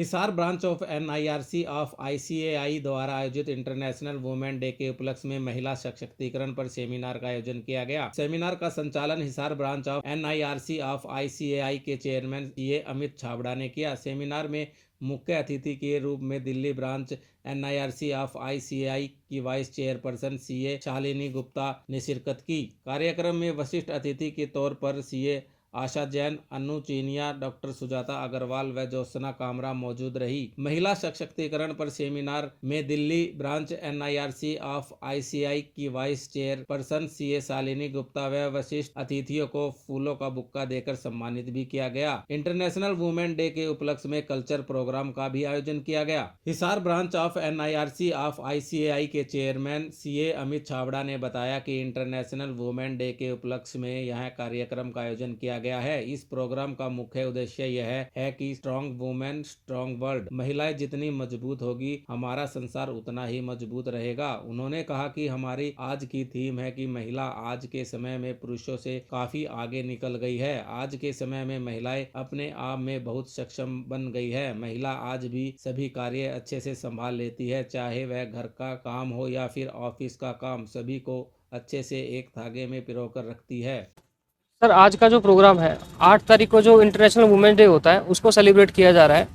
Hisar branch of NIRC of ICAI द्वारा आयोजित international women day के उपलक्ष्य में महिला सशक्तिकरण पर सेमिनार का आयोजन किया गया। सेमिनार का संचालन Hisar branch of NIRC of ICAI के चेयरमैन सीए अमित छाबड़ा ने किया। सेमिनार में मुख्य अतिथि के रूप में Delhi branch NIRC of ICAI की vice chairperson CA Shalini Gupta ने शिरकत की। कार्यक्रम में विशिष्ट अतिथि के तौर पर सीए आशा जैन, अनु चीनिया, डॉक्टर सुजाता अग्रवाल व ज्योत्सना कामरा मौजूद रही। महिला सशक्तिकरण पर सेमिनार में Delhi branch NIRC of ICAI की vice chairperson CA Shalini Gupta व विशिष्ट अतिथियों को फूलों का बुक्का देकर सम्मानित भी किया गया। इंटरनेशनल वुमेन डे के उपलक्ष्य में कल्चर प्रोग्राम का भी आयोजन किया गया। Hisar branch of NIRC of ICAI के चेयरमैन सीए अमित छाबड़ा ने बताया कि इंटरनेशनल वुमेन डे के उपलक्ष्य में यह कार्यक्रम का आयोजन किया गया है। इस प्रोग्राम का मुख्य उद्देश्य यह है कि स्ट्रॉन्ग वुमेन स्ट्रॉन्ग वर्ल्ड, महिलाएं जितनी मजबूत होगी हमारा संसार उतना ही मजबूत रहेगा। उन्होंने कहा कि हमारी आज की थीम है कि महिला आज के समय में पुरुषों से काफी आगे निकल गई है। आज के समय में महिलाएं अपने आप में बहुत सक्षम बन गई है। महिला आज भी सभी कार्य अच्छे से संभाल लेती है, चाहे वह घर का काम हो या फिर ऑफिस का काम, सभी को अच्छे से एक धागे में पिरोकर रखती है। सर, आज का जो प्रोग्राम है 8 तारीख को जो इंटरनेशनल वुमेन डे होता है उसको सेलिब्रेट किया जा रहा है।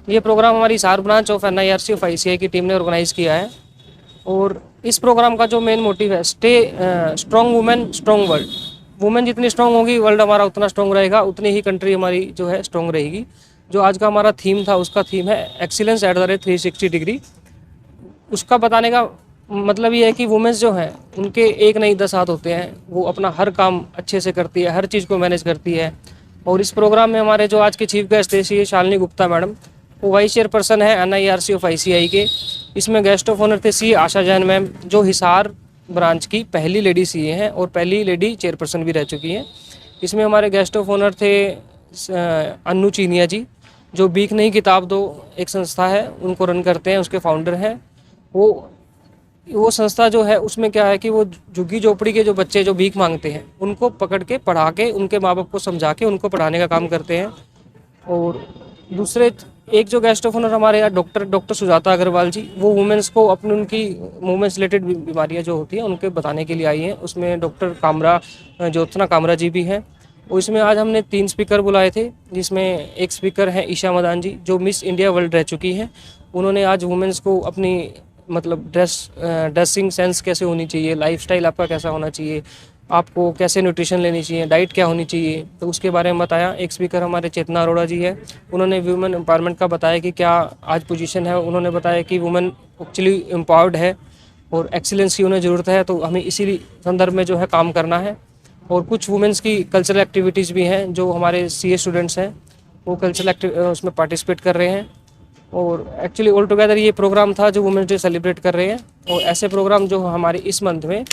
ये प्रोग्राम हमारी Hisar branch of NIRC of ICAI की टीम ने ऑर्गेनाइज किया है और इस प्रोग्राम का जो मेन मोटिव है strong women strong world. Women जितनी स्ट्रॉन्ग होगी वर्ल्ड हमारा उतना स्ट्रॉन्ग रहेगा, उतनी ही कंट्री हमारी जो है स्ट्रॉन्ग रहेगी। जो आज का हमारा थीम था उसका थीम है excellence at the rate 360 degree. उसका बताने का मतलब ये है कि वुमेन्स जो हैं उनके एक नहीं 10 हाथ होते हैं। वो अपना हर काम अच्छे से करती है, हर चीज़ को मैनेज करती है। और इस प्रोग्राम में हमारे जो आज के चीफ गेस्ट थे सी शालिनी गुप्ता मैडम, वो वाइस चेयरपर्सन है एनआईआरसी ऑफ आईसीआई के। इसमें गेस्ट ऑफ ऑनर थे सी आशा जैन मैम, जो हिसार ब्रांच की पहली लेडी सीए हैं और पहली लेडी चेयरपर्सन भी रह चुकी हैं। इसमें हमारे गेस्ट ऑफ ऑनर थे अनु चीनिया जी, जो बीक नहीं किताब दो एक संस्था है, उनको रन करते हैं, उसके फाउंडर हैं। वो संस्था जो है उसमें क्या है कि वो झुग्गी झोपड़ी के जो बच्चे जो भीख मांगते हैं उनको पकड़ के पढ़ा के उनके माँ बाप को समझा के उनको पढ़ाने का काम करते हैं। और दूसरे एक जो गेस्ट ऑफ ऑनर हमारे यहाँ डॉक्टर सुजाता अग्रवाल जी, वो वुमेन्स को अपनी उनकी वुमेन्स रिलेटेड बीमारियाँ जो होती हैं उनके बताने के लिए आई हैं। उसमें डॉक्टर कामरा ज्योत्सना कामरा जी भी हैं। और इसमें आज हमने 3 स्पीकर बुलाए थे, जिसमें एक स्पीकर है ईशा मदान जी, जो मिस इंडिया वर्ल्ड रह चुकी हैं। उन्होंने आज वुमेन्स को अपनी मतलब ड्रेसिंग सेंस कैसे होनी चाहिए, लाइफस्टाइल आपका कैसा होना चाहिए, आपको कैसे न्यूट्रिशन लेनी चाहिए, डाइट क्या होनी चाहिए, तो उसके बारे में बताया। एक स्पीकर हमारे चेतना अरोड़ा जी है, उन्होंने वुमेन एम्पावरमेंट का बताया कि क्या आज पोजीशन है। उन्होंने बताया कि वुमेन एक्चुअली एम्पावर्ड है और एक्सीलेंस की उन्हें ज़रूरत है, तो हमें इसी संदर्भ में जो है काम करना है। और कुछ वुमेन्स की कल्चरल एक्टिविटीज़ भी हैं, जो हमारे सीए स्टूडेंट्स हैं वो कल्चरल उसमें पार्टिसिपेट कर रहे हैं। और एक्चुअली ऑल टुगेदर ये प्रोग्राम था जो वुमेन्स डे सेलिब्रेट कर रहे हैं। और ऐसे प्रोग्राम जो हमारे इस मंथ में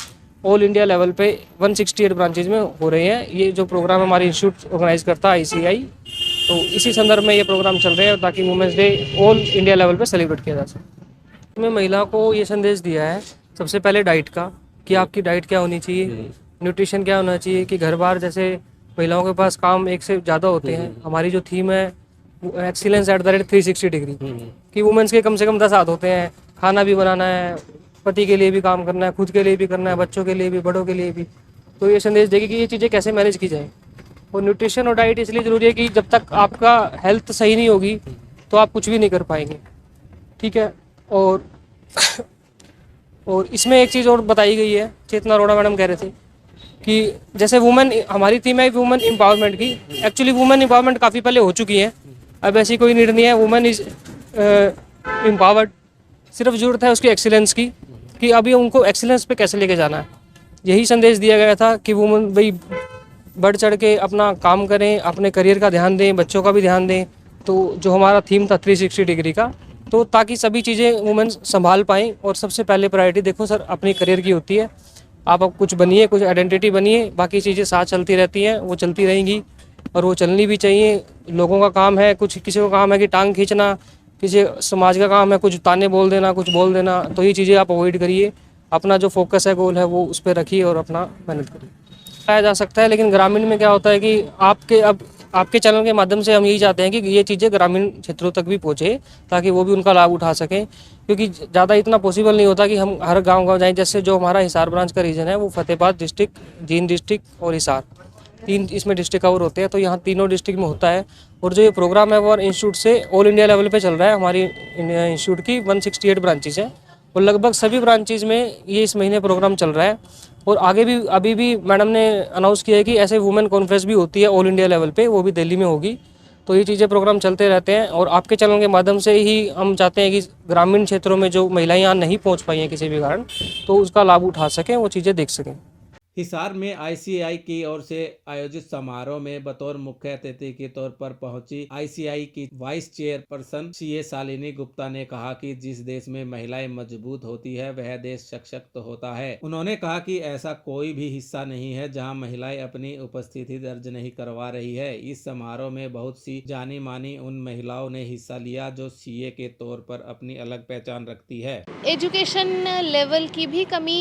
ऑल इंडिया लेवल पे 168 ब्रांचेज में हो रहे हैं। ये जो प्रोग्राम हमारे इंस्टीट्यूट ऑर्गेनाइज करता है आईसीआई, तो इसी संदर्भ में ये प्रोग्राम चल रहे हैं ताकि women's day all India level पे सेलिब्रेट किया जा सके। मैं महिला को ये संदेश दिया है सबसे पहले डाइट का, कि आपकी डाइट क्या होनी चाहिए, न्यूट्रिशन क्या होना चाहिए, कि घर बार जैसे महिलाओं के पास काम एक से ज़्यादा होते हैं। हमारी जो थीम है excellence at the rate 360 degree, कि वुमेन्स के कम से कम 10 हाथ होते हैं। खाना भी बनाना है, पति के लिए भी काम करना है, खुद के लिए भी करना है, बच्चों के लिए भी, बड़ों के लिए भी। तो ये संदेश देगी कि ये चीज़ें कैसे मैनेज की जाए। और न्यूट्रिशन और डाइट इसलिए ज़रूरी है कि जब तक आपका हेल्थ सही नहीं होगी तो आप कुछ भी नहीं कर पाएंगे, ठीक है। और इसमें एक चीज़ और बताई गई है, चेतना अरोड़ा मैडम कह रहे थे कि जैसे वुमेन, हमारी थीम है वुमेन एम्पावरमेंट की। एक्चुअली वुमेन एम्पावरमेंट काफ़ी पहले हो चुकी है, अब ऐसी कोई नीड नहीं है। वुमेन इज एम्पावर्ड, सिर्फ ज़रूरत है उसकी एक्सीलेंस की, कि अभी उनको एक्सीलेंस पे कैसे लेके जाना है। यही संदेश दिया गया था कि वुमेन भाई बढ़ चढ़ के अपना काम करें, अपने करियर का ध्यान दें, बच्चों का भी ध्यान दें। तो जो हमारा थीम था 360 डिग्री का, तो ताकि सभी चीज़ें वुमेन संभाल पाएँ। और सबसे पहले प्रायोरिटी देखो सर अपनी करियर की होती है। आप अब कुछ बनिए, कुछ आइडेंटिटी बनिए, बाकी चीज़ें साथ चलती रहती हैं, वो चलती रहेंगी और वो चलनी भी चाहिए। लोगों का काम है, कुछ किसी को काम है कि टांग खींचना, किसी समाज का काम है कुछ ताने बोल देना, कुछ बोल देना। तो ये चीज़ें आप अवॉइड करिए, अपना जो फोकस है, गोल है, वो उस पर रखिए और अपना मेहनत करिए। पाया जा सकता है, लेकिन ग्रामीण में क्या होता है कि आपके अब आपके चैनल के माध्यम से हम यही चाहते हैं कि ये चीज़ें ग्रामीण क्षेत्रों तक भी पहुँचे, ताकि वो भी उनका लाभ उठा सकें, क्योंकि ज़्यादा इतना पॉसिबल नहीं होता कि हम हर गांव जाएं। जैसे जो हमारा हिसार ब्रांच का रीजन है वो फतेहाबाद डिस्ट्रिक्ट, जींद डिस्ट्रिक्ट और हिसार, 3 इसमें डिस्ट्रिक्ट कवर होते हैं। तो यहाँ तीनों डिस्ट्रिक्ट में होता है। और जो ये प्रोग्राम है वो इंस्टीट्यूट से ऑल इंडिया लेवल पे चल रहा है। हमारी इंस्टीट्यूट की 168 ब्रांचेज हैं और लगभग सभी ब्रांचेज में ये इस महीने प्रोग्राम चल रहा है। और आगे भी अभी भी मैडम ने अनाउंस किया है कि ऐसे वुमेन कॉन्फ्रेंस भी होती है ऑल इंडिया लेवल पे, वो भी दिल्ली में होगी। तो ये चीज़ें प्रोग्राम चलते रहते हैं और आपके चैनल के माध्यम से ही हम चाहते हैं कि ग्रामीण क्षेत्रों में जो महिलाएं यहाँ नहीं पहुँच पाई हैं किसी भी कारण, तो उसका लाभ उठा सकें, वो चीज़ें देख सकें। हिसार में आईसीएआई की ओर से आयोजित समारोह में बतौर मुख्य अतिथि के तौर पर पहुंची आईसीएआई की vice chairperson CA Shalini Gupta ने कहा कि जिस देश में महिलाएं मजबूत होती है वह देश सशक्त होता है। उन्होंने कहा कि ऐसा कोई भी हिस्सा नहीं है जहां महिलाएं अपनी उपस्थिति दर्ज नहीं करवा रही है। इस समारोह में बहुत सी जानी मानी उन महिलाओं ने हिस्सा लिया जो सीए के तौर पर अपनी अलग पहचान रखती है। एजुकेशन लेवल की भी कमी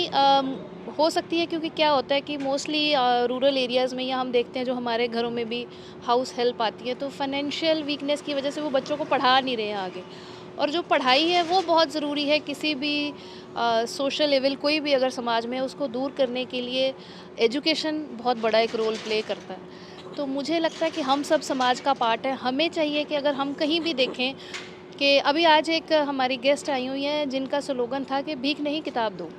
हो सकती है, क्योंकि क्या होता है कि मोस्टली रूरल एरियाज़ में या हम देखते हैं जो हमारे घरों में भी हाउस हेल्प आती है, तो फाइनेंशियल वीकनेस की वजह से वो बच्चों को पढ़ा नहीं रहे हैं आगे। और जो पढ़ाई है वो बहुत ज़रूरी है, किसी भी सोशल लेवल कोई भी अगर समाज में है उसको दूर करने के लिए एजुकेशन बहुत बड़ा एक रोल प्ले करता है। तो मुझे लगता है कि हम सब समाज का पार्ट है। हमें चाहिए कि अगर हम कहीं भी देखें कि अभी आज एक हमारी गेस्ट आई हुई हैं जिनका स्लोगन था कि भीख नहीं किताब दो।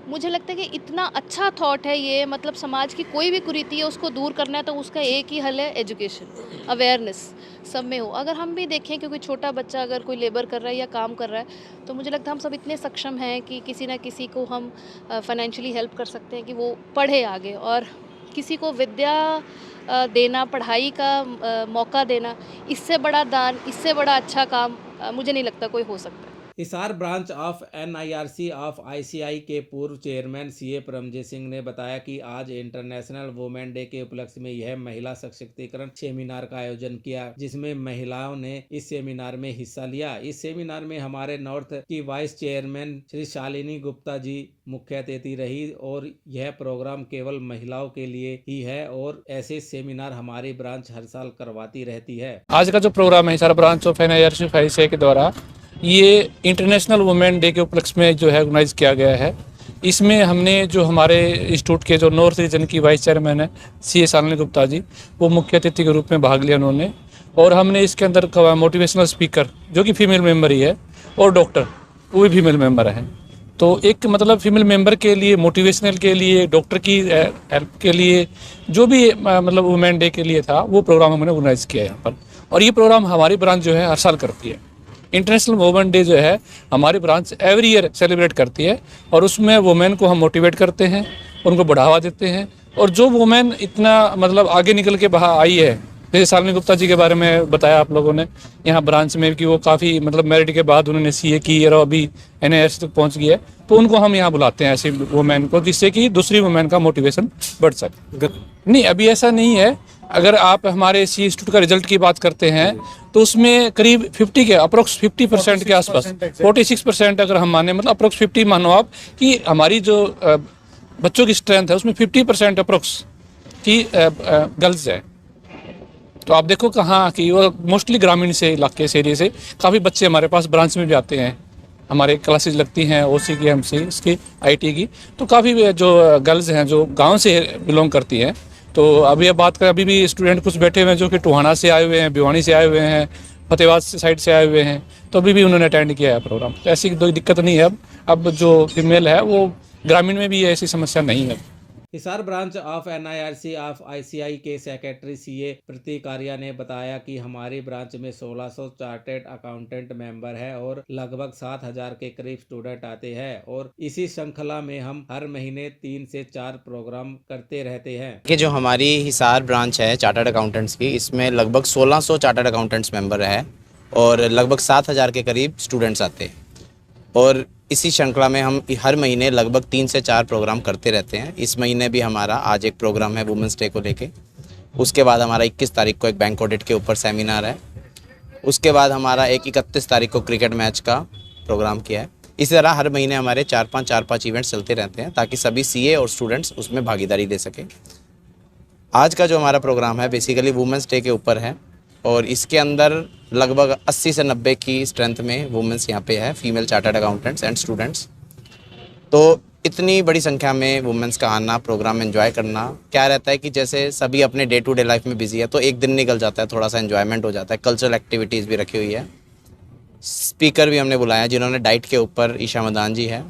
मुझे लगता है कि इतना अच्छा थॉट है ये, मतलब समाज की कोई भी कुरीति है उसको दूर करना है तो उसका एक ही हल है एजुकेशन, अवेयरनेस सब में हो। अगर हम भी देखें कि कोई छोटा बच्चा अगर कोई लेबर कर रहा है या काम कर रहा है, तो मुझे लगता है हम सब इतने सक्षम हैं कि किसी ना किसी को हम फाइनेंशियली हेल्प कर सकते हैं कि वो पढ़े आगे। और किसी को विद्या देना, पढ़ाई का मौका देना, इससे बड़ा दान, इससे बड़ा अच्छा काम मुझे नहीं लगता कोई हो सकता है। Hisar branch of NIRC of ICAI के पूर्व चेयरमैन सीए परमजीत सिंह ने बताया कि आज इंटरनेशनल वुमेन डे के उपलक्ष्य में यह महिला सशक्तिकरण सेमिनार का आयोजन किया, जिसमें महिलाओं ने इस सेमिनार में हिस्सा लिया। इस सेमिनार में हमारे नॉर्थ की वाइस चेयरमैन श्री शालिनी गुप्ता जी मुख्य अतिथि रही और यह प्रोग्राम केवल महिलाओं के लिए ही है और ऐसे सेमिनार हमारी ब्रांच हर साल करवाती रहती है। आज का जो प्रोग्राम है Hisar branch of NIRC of ICAI के द्वारा ये इंटरनेशनल वुमेन डे के उपलक्ष्य में जो है ऑर्गेनाइज किया गया है। इसमें हमने जो हमारे इंस्टीट्यूट के जो नॉर्थ रीजन की वाइस चेयरमैन है सीए शालिनी गुप्ता जी, वो मुख्य अतिथि के रूप में भाग लिया उन्होंने। और हमने इसके अंदर मोटिवेशनल स्पीकर जो कि फीमेल मेंबर ही है और डॉक्टर वो भी फीमेल मेंबर है। तो एक मतलब फीमेल मेंबर के लिए, मोटिवेशनल के लिए, डॉक्टर की हेल्प के लिए, जो भी मतलब वुमेन डे के लिए था वो प्रोग्राम हमने ऑर्गेनाइज किया यहाँ पर। और ये प्रोग्राम हमारी ब्रांच जो है हर साल करती है। इंटरनेशनल वुमेन डे जो है हमारी ब्रांच एवरी ईयर सेलिब्रेट करती है और उसमें वुमेन को हम मोटिवेट करते हैं, उनको बढ़ावा देते हैं। और जो वुमेन इतना मतलब आगे निकल के बाहर आई है, जैसे शालिनी गुप्ता जी के बारे में बताया आप लोगों ने यहाँ ब्रांच में कि वो काफ़ी मतलब मेरिट के बाद उन्होंने सीए की और अभी एनआईआरसी तक पहुँच गई है, तो उनको हम यहाँ बुलाते हैं ऐसी वुमेन को, जिससे कि दूसरी वुमेन का मोटिवेशन बढ़ सके। नहीं, अभी ऐसा नहीं है। अगर आप हमारे सी इंस्टीट्यूट का रिजल्ट की बात करते हैं तो उसमें करीब 50 के अप्रोक्स 50% के आसपास, 46% अगर हम माने, मतलब अप्रोक्स 50 मानो आप कि हमारी जो बच्चों की स्ट्रेंथ है उसमें 50% अप्रोक्स की गर्ल्स है। तो आप देखो कहाँ की, और मोस्टली ग्रामीण से इलाके से एरिया से काफ़ी बच्चे हमारे पास ब्रांच में भी आते हैं। हमारे क्लासेज लगती हैं ओसी की, एमसी, इसकी, आईटी की, तो काफ़ी जो गर्ल्स हैं जो गांव से बिलोंग करती हैं। तो अभी अब बात करें, अभी भी स्टूडेंट कुछ बैठे हुए हैं जो कि टोहाना से आए हुए हैं, भिवानी से आए हुए हैं, फतेहाबाद साइड से आए हुए हैं, तो अभी भी उन्होंने अटेंड किया है प्रोग्राम। तो ऐसी कोई दिक्कत नहीं है। अब जो फीमेल है वो ग्रामीण में भी ऐसी समस्या नहीं है। Hisar branch of NIRC of ICAI के सेक्रेटरी सीए प्रतीक आर्या ने बताया कि हमारी ब्रांच में 1600 चार्टेड अकाउंटेंट मेंबर है और लगभग 7000 के करीब स्टूडेंट आते हैं और इसी श्रृंखला में हम हर महीने 3 से 4 प्रोग्राम करते रहते हैं। कि जो हमारी हिसार ब्रांच है चार्टर्ड अकाउंटेंट्स की, इसमें लगभग 1600 चार्टर्ड अकाउंटेंट्स मेंबर है और लगभग 7000 के करीब स्टूडेंट्स आते हैं और इसी श्रृंखला में हम हर महीने लगभग 3 से 4 प्रोग्राम करते रहते हैं। इस महीने भी हमारा आज एक प्रोग्राम है वुमेंस डे को लेके। उसके बाद हमारा 21 तारीख को एक बैंक ऑडिट के ऊपर सेमिनार है। उसके बाद हमारा एक 31 तारीख को क्रिकेट मैच का प्रोग्राम किया है। इसी तरह हर महीने हमारे 4-5 इवेंट्स चलते रहते हैं ताकि सभी सीए और स्टूडेंट्स उसमें भागीदारी दे सकें। आज का जो हमारा प्रोग्राम है बेसिकली वुमेंस डे के ऊपर है और इसके अंदर लगभग 80 से 90 की स्ट्रेंथ में वुमेंस यहाँ पे है, female chartered accountants and students. तो इतनी बड़ी संख्या में वुमेंस का आना, प्रोग्राम एंजॉय करना, क्या रहता है कि जैसे सभी अपने डे टू डे लाइफ में बिजी है तो एक दिन निकल जाता है, थोड़ा सा एंजॉयमेंट हो जाता है। कल्चरल एक्टिविटीज़ भी रखी हुई है, स्पीकर भी हमने बुलाया जिन्होंने डाइट के ऊपर, ईशा मदान जी है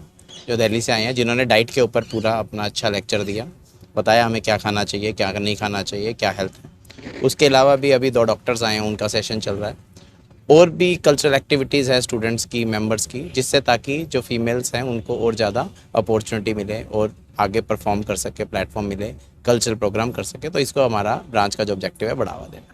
जो दिल्ली से आए हैं, जिन्होंने डाइट के ऊपर पूरा अपना अच्छा लेक्चर दिया, बताया हमें क्या खाना चाहिए, क्या नहीं खाना चाहिए, क्या हेल्थ है। उसके अलावा भी अभी 2 डॉक्टर्स आए हैं, उनका सेशन चल रहा है। और भी कल्चरल एक्टिविटीज़ है स्टूडेंट्स की, मेंबर्स की, जिससे ताकि जो फीमेल्स हैं उनको और ज़्यादा अपॉर्चुनिटी मिले और आगे परफॉर्म कर सके, प्लेटफॉर्म मिले, कल्चरल प्रोग्राम कर सके। तो इसको हमारा ब्रांच का जो ऑब्जेक्टिव है बढ़ावा देना।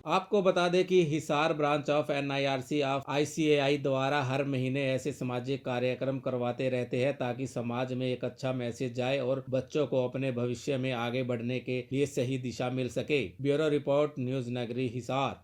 आपको बता दें कि Hisar branch of NIRC of ICAI द्वारा हर महीने ऐसे सामाजिक कार्यक्रम करवाते रहते हैं ताकि समाज में एक अच्छा मैसेज जाए और बच्चों को अपने भविष्य में आगे बढ़ने के लिए सही दिशा मिल सके। ब्यूरो रिपोर्ट, न्यूज़ नगरी हिसार।